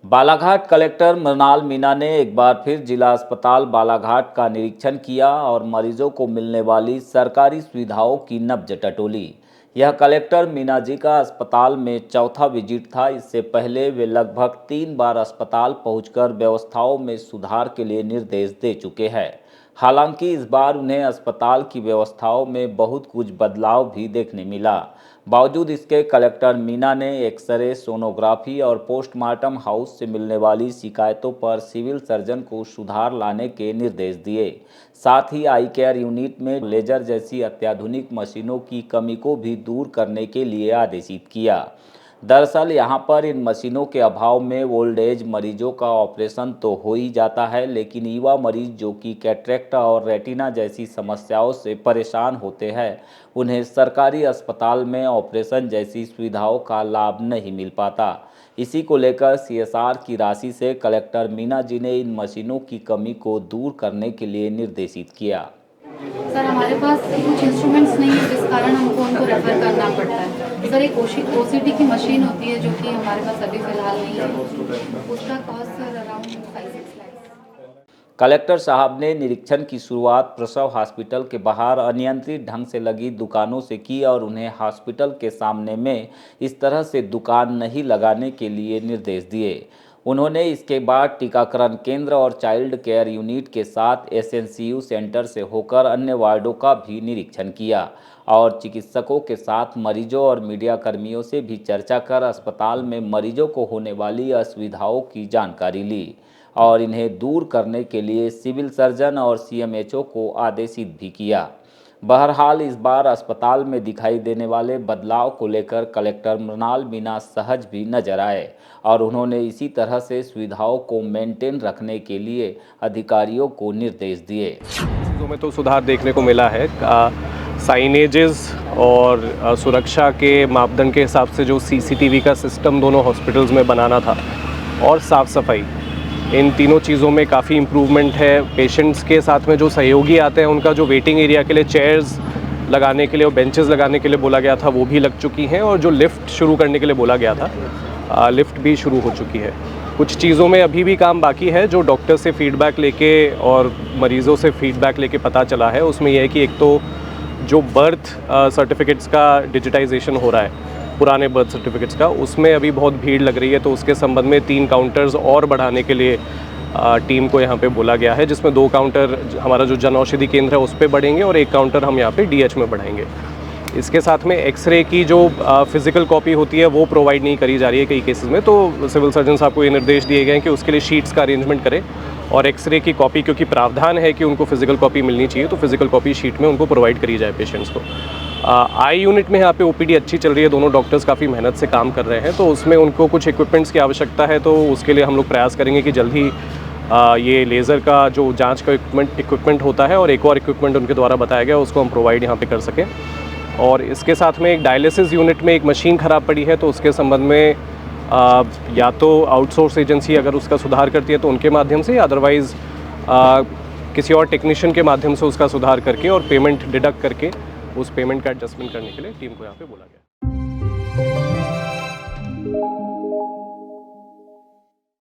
Balaghat collector Mrinal Meena ने एक बार फिर जिला अस्पताल बालाघाट का निरीक्षण किया और मरीजों को मिलने वाली सरकारी सुविधाओं की नब्ज टटोली। यह कलेक्टर मीणा जी का अस्पताल में चौथा विजिट था। इससे पहले वे लगभग 3 बार अस्पताल पहुंचकर व्यवस्थाओं में सुधार के लिए निर्देश दे चुके हैं। हालांकि इस बार उन्हें अस्पताल की व्यवस्थाओं में बहुत कुछ बदलाव भी देखने मिला। बावजूद इसके कलेक्टर मीणा ने एक्सरे, सोनोग्राफी और पोस्टमार्टम हाउस से मिलने वाली शिकायतों पर सिविल सर्जन को सुधार लाने के निर्देश दिए। साथ ही आई केयर यूनिट में लेजर जैसी अत्याधुनिक मशीनों की कमी को भी दूर करने के लिए आदेशित किया। दरअसल यहां पर इन मशीनों के अभाव में ओल्ड एज मरीजों का ऑपरेशन तो हो ही जाता है, लेकिन युवा मरीज जो कि कैटरेक्ट और रेटिना जैसी समस्याओं से परेशान होते हैं, उन्हें सरकारी अस्पताल में ऑपरेशन जैसी सुविधाओं का लाभ नहीं मिल पाता। इसी को लेकर सीएसआर की राशि से कलेक्टर मीणा जी ने इन मशीनों की कमी को दूर करने के लिए निर्देशित किया। सर, हमारे पास कुछ इंस्ट्रूमेंट्स नहीं है जिस कारण हमको उनको रेफर करना पड़ता है। सर, एक ओसीटी की मशीन होती है जो कि हमारे पास अभी फ़िलहाल नहीं है, उसका cost sir around 5-6 lakh. Collector साहब ने निरीक्षण की शुरुआत प्रसव हॉस्पिटल के बाहर अनियंत्रित ढंग से लगी दुकानों से की और उन्हें हॉस्पिटल के सामने में इस तरह से दुकान नहीं लगाने के लिए निर्देश दिए। उन्होंने इसके बाद टीकाकरण केंद्र और चाइल्ड केयर यूनिट के साथ एसएनसीयू सेंटर से होकर अन्य वार्डों का भी निरीक्षण किया और चिकित्सकों के साथ मरीजों और मीडिया कर्मियों से भी चर्चा कर अस्पताल में मरीजों को होने वाली असुविधाओं की जानकारी ली और इन्हें दूर करने के लिए सिविल सर्जन और सीएमएचओ को आदेशित भी किया। बहरहाल इस बार अस्पताल में दिखाई देने वाले बदलाव को लेकर कलेक्टर मृणाल मीणा सहज भी नजर आए और उन्होंने इसी तरह से सुविधाओं को मेंटेन रखने के लिए अधिकारियों को निर्देश दिए। चीज़ों में तो सुधार देखने को मिला है। साइनेजेस और सुरक्षा के मापदंड के हिसाब से जो सीसीटीवी का सिस्टम दोनों हॉस्पिटल्स में बनाना था और साफ़ सफाई, इन तीनों चीज़ों में काफ़ी इम्प्रूवमेंट है। पेशेंट्स के साथ में जो सहयोगी आते हैं उनका जो वेटिंग एरिया के लिए चेयर्स लगाने के लिए और बेंचेस लगाने के लिए बोला गया था वो भी लग चुकी हैं और जो लिफ्ट शुरू करने के लिए बोला गया था लिफ्ट भी शुरू हो चुकी है। कुछ चीज़ों में अभी भी काम बाकी है जो डॉक्टर से फीडबैक लेके और मरीज़ों से फीडबैक लेके पता चला है। उसमें यह है कि एक तो जो बर्थ सर्टिफिकेट्स का डिजिटाइजेशन हो रहा है, पुराने बर्थ सर्टिफिकेट्स का, उसमें अभी बहुत भीड़ लग रही है, तो उसके संबंध में 3 काउंटर्स और बढ़ाने के लिए टीम को यहाँ पे बोला गया है, जिसमें 2 काउंटर हमारा जो जन औषधि केंद्र है उस पर बढ़ेंगे और 1 काउंटर हम यहाँ पे डीएच में बढ़ाएंगे। इसके साथ में एक्सरे की जो फिज़िकल कॉपी होती है वो प्रोवाइड नहीं करी जा रही है कई केसेस में, तो सिविल सर्जन साहब को ये निर्देश दिए गए हैं कि उसके लिए शीट्स का अरेंजमेंट करें और एक्सरे की कॉपी, क्योंकि प्रावधान है कि उनको फिज़िकल कॉपी मिलनी चाहिए, तो फिज़िकल कॉपी शीट में उनको प्रोवाइड करी जाए पेशेंट्स को। आई यूनिट में यहाँ पे ओपीडी अच्छी चल रही है, दोनों डॉक्टर्स काफ़ी मेहनत से काम कर रहे हैं, तो उसमें उनको कुछ इक्विपमेंट्स की आवश्यकता है, तो उसके लिए हम लोग प्रयास करेंगे कि जल्द ही ये लेज़र का जो जांच का इक्विपमेंट होता है और एक और इक्विपमेंट उनके द्वारा बताया गया उसको हम प्रोवाइड यहाँ पे कर सकें। और इसके साथ में एक डायलिसिस यूनिट में एक मशीन ख़राब पड़ी है, तो उसके संबंध में या तो आउटसोर्स एजेंसी अगर उसका सुधार करती है तो उनके माध्यम से, अदरवाइज़ किसी और टेक्नीशियन के माध्यम से उसका सुधार करके और पेमेंट डिडक्ट करके उस पेमेंट का एडजस्टमेंट करने के लिए टीम को यहाँ पे बोला गया।